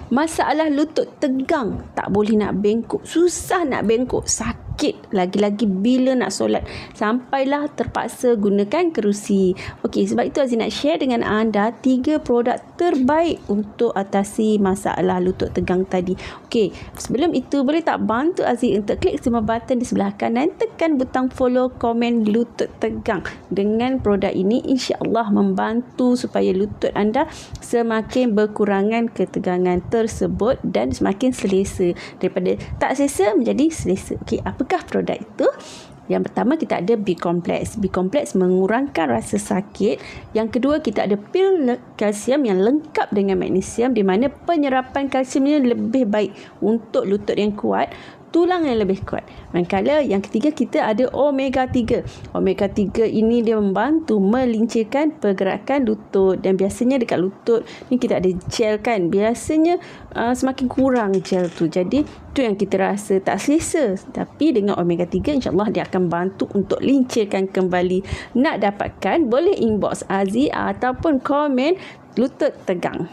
Masalah lutut tegang, tak boleh nak bengkok, susah nak bengkok, sakit, lagi-lagi bila nak solat, sampailah terpaksa gunakan kerusi. Okey, sebab itu Aziz nak share dengan anda 3 produk terbaik untuk atasi masalah lutut tegang tadi. Okey, sebelum itu boleh tak bantu Aziz untuk klik semua button di sebelah kanan, tekan butang follow, komen lutut tegang. Dengan produk ini insya-Allah membantu supaya lutut anda semakin berkurangan ketegangan tersebut dan semakin selesa, daripada tak selesa menjadi selesa. Okey, apakah produk itu? Yang pertama kita ada B-Complex. B-Complex mengurangkan rasa sakit. Yang kedua kita ada pil kalsium yang lengkap dengan magnesium, di mana penyerapan kalsiumnya lebih baik untuk lutut yang kuat, tulang yang lebih kuat. Manakala yang ketiga kita ada Omega 3. Omega 3 ini dia membantu melincirkan pergerakan lutut, dan biasanya dekat lutut ni kita ada gel kan. Biasanya semakin kurang gel tu. Jadi tu yang kita rasa tak selesa. Tapi dengan Omega 3 insya-Allah dia akan bantu untuk lincirkan kembali. Nak dapatkan boleh inbox Aziz ataupun komen lutut tegang.